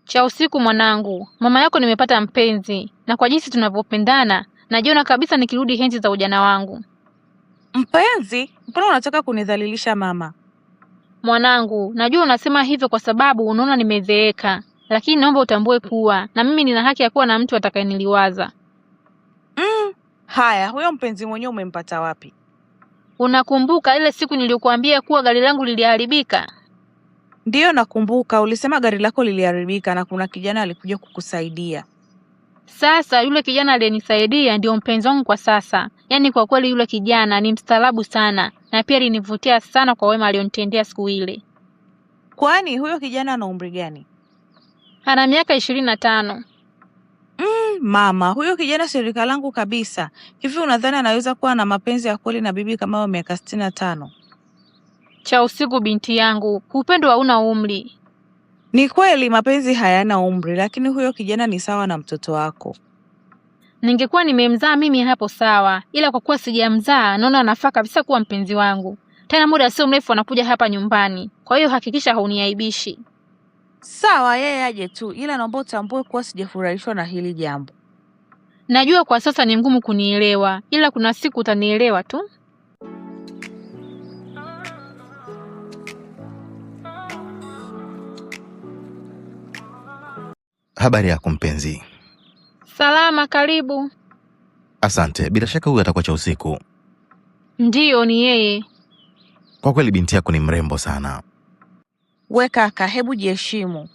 Cha usiku mwanangu, mama yako nimepata mpenzi, na kwa jinsi tunavyopendana, najiona kabisa nikirudi enzi za ujana wangu. Mpenzi? Mbona unataka kunidhalilisha mama? Mwanangu, najua unasema hivyo kwa sababu unaona nimezeeka, lakini naomba utambue kuwa na mimi nina haki ya kuwa na mtu atakayeniliwaza. Haya, huyo mpenzi mwenyewe umempata wapi? Unakumbuka ile siku niliyokuambia kuwa gari langu liliharibika? Ndiyo nakumbuka, ulisema gari lako liliharibika na kuna kijana alikuja kukusaidia. Sasa yule kijana aliyenisaidia ndio mpenzi wangu kwa sasa. Yaani kwa kweli yule kijana ni mstaarabu sana na pia alinivutia sana kwa wema alionitendea siku ile. Kwani huyo kijana ana umri gani? Ana miaka 25. Mama, huyo kijana shirika langu kabisa. Hivi unadhani anaweza kuwa na mapenzi ya kweli na bibi kama wa miaka 65? Cha usiku binti yangu, upendo hauna umri. Ni kweli mapenzi hayana umri, lakini huyo kijana ni sawa na mtoto wako. Ningekuwa nimemzaa mimi hapo sawa, ila kwa kuwa sijamzaa naona anafaa kabisa kuwa mpenzi wangu. Tena muda sio mrefu anakuja hapa nyumbani. Kwa hiyo hakikisha hauniaibishi. Sawa, yeye aje tu, ila naomba utambue kuwa sijafurahishwa na hili jambo. Najua kwa sasa ni ngumu kunielewa, ila kuna siku utanielewa tu. Habari yako mpenzi? Salama, karibu. Asante, bila shaka huyu atakuwa Cha usiku. Ndiyo, ni yeye. Kwa kweli binti yako ni mrembo sana. We kaka, hebu jiheshimu.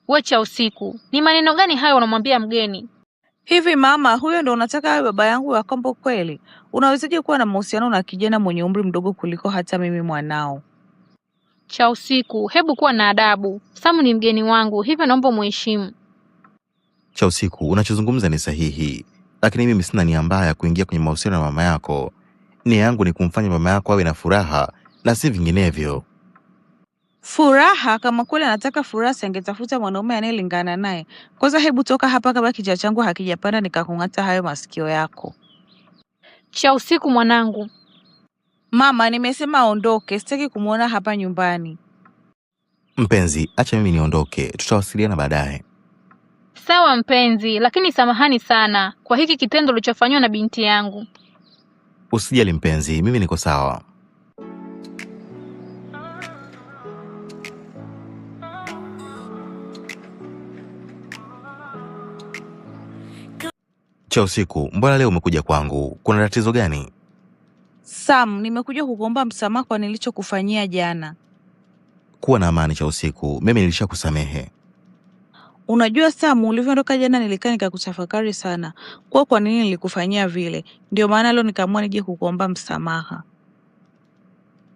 We Cha usiku, ni maneno gani hayo unamwambia mgeni? Hivi mama, huyo ndo unataka awe baba yangu wa kambo kweli? Unawezaje kuwa na mahusiano na kijana mwenye umri mdogo kuliko hata mimi mwanao? Cha usiku, hebu kuwa na adabu. Samu ni mgeni wangu, hivyo naomba muheshimu. Cha usiku, unachozungumza ni sahihi, lakini mimi sina nia mbaya kuingia kwenye mahusiano na mama yako. Nia yangu ni kumfanya mama yako awe na furaha na si vinginevyo. Furaha? Kama kweli anataka furaha, singetafuta mwanaume anayelingana naye. Kwanza hebu toka hapa kabla kichwa changu hakijapanda nikakung'ata hayo masikio yako. Cha usiku mwanangu. Mama, nimesema aondoke, sitaki kumuona hapa nyumbani. Mpenzi, acha mimi niondoke, tutawasiliana baadaye. Sawa mpenzi, lakini samahani sana kwa hiki kitendo ulichofanywa na binti yangu. Usijali mpenzi, mimi niko sawa. Cha usiku, mbona leo umekuja kwangu? Kuna tatizo gani? Sam, nimekuja kukuomba msamaha kwa nilichokufanyia jana. Kuwa na amani Cha usiku, mimi nilishakusamehe. Unajua Sam, ulivyoondoka jana nilikaa nikakutafakari sana kwa nini nilikufanyia vile. Ndio maana leo nikaamua nije kukuomba msamaha.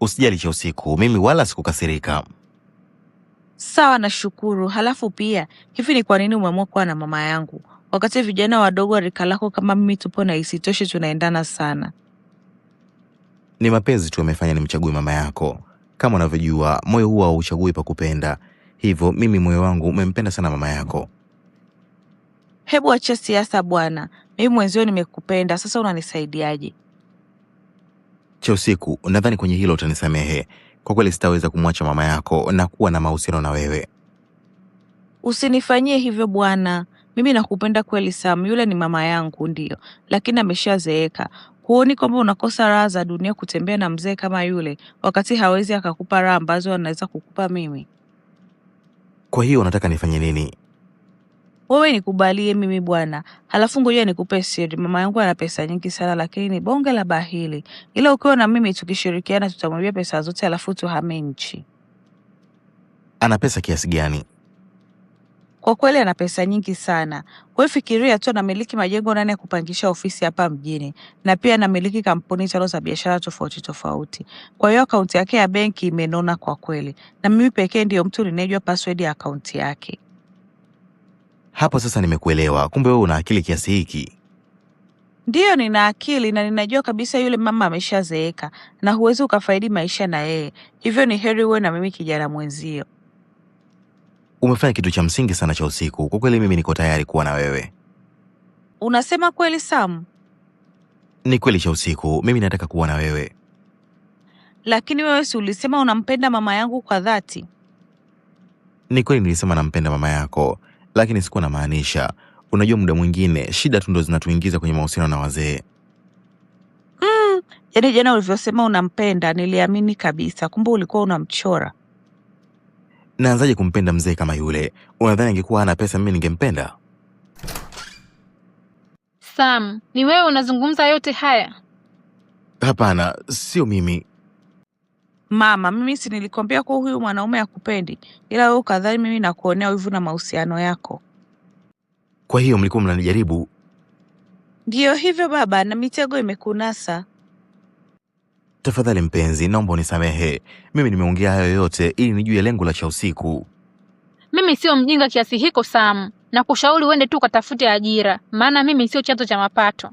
Usijali Cha usiku, mimi wala sikukasirika. Sawa, nashukuru. Halafu pia, hivi ni kwa nini umeamua kuwa na mama yangu wakati vijana wadogo wa rika lako kama mimi tupo na isitoshe tunaendana sana? Ni mapenzi tu yamefanya nimchague mama yako. Kama unavyojua, moyo huwa hauchagui pa kupenda. Hivyo mimi moyo wangu umempenda sana mama yako. Hebu acha siasa bwana. Mimi mwenzio nimekupenda, sasa unanisaidiaje? Cha usiku, nadhani kwenye hilo utanisamehe. Kwa kweli sitaweza kumwacha mama yako na kuwa na mahusiano na wewe. Usinifanyie hivyo bwana. Mimi nakupenda kweli Sam, yule ni mama yangu ndio, lakini ameshazeeka. Huoni kwamba unakosa raha za dunia kutembea na mzee kama yule wakati hawezi akakupa raha ambazo anaweza kukupa mimi? Kwa hiyo unataka nifanye nini? Wewe nikubalie mimi bwana. Halafu ngoja nikupe siri. Mama yangu ana pesa nyingi sana, lakini ni bonge la bahili. Ila ukiwa na mimi tukishirikiana tutamwibia pesa zote halafu tuhame nchi. Ana pesa kiasi gani? Kwa kweli ana pesa nyingi sana. Wewe fikiria tu, anamiliki majengo 8 ya kupangisha ofisi hapa mjini, na pia anamiliki kampuni 5 za biashara tofauti tofauti. Kwa hiyo akaunti yake ya benki imenona kwa kweli, na mimi pekee ndio mtu ninayejua password ya akaunti yake. Hapo sasa nimekuelewa. Kumbe wewe una akili kiasi hiki. Ndiyo, nina akili na ninajua kabisa yule mama ameshazeeka na huwezi ukafaidi maisha na yeye. Hivyo ni heri uwe na mimi kijana mwenzio. Umefanya kitu cha msingi sana Cha usiku. Kwa kweli mimi niko tayari kuwa na wewe. Unasema kweli Sam? Ni kweli Cha usiku, mimi nataka kuwa na wewe. Lakini wewe si ulisema unampenda mama yangu kwa dhati? Ni kweli nilisema nampenda mama yako, lakini sikuwa na maanisha. Unajua muda mwingine shida tu ndo zinatuingiza kwenye mahusiano na wazee. Yaani jana ulivyosema unampenda niliamini kabisa, kumbe ulikuwa unamchora. Naanzaje kumpenda mzee kama yule? Unadhani angekuwa hana pesa mimi ningempenda? Sam, ni wewe unazungumza yote haya? Hapana, sio mimi. Mama, mimi si nilikwambia kuwa huyu mwanaume hakupendi, ila wewe ukadhani mimi nakuonea wivu na mahusiano yako. Kwa hiyo mlikuwa mnanijaribu? Ndiyo hivyo baba, na mitego imekunasa. Tafadhali mpenzi, naomba unisamehe. Mimi nimeongea hayo yote ili nijue lengo la Chausiku. Mimi sio mjinga kiasi hiko Sam, na kushauri uende tu ukatafute ajira, maana mimi sio chanzo cha mapato.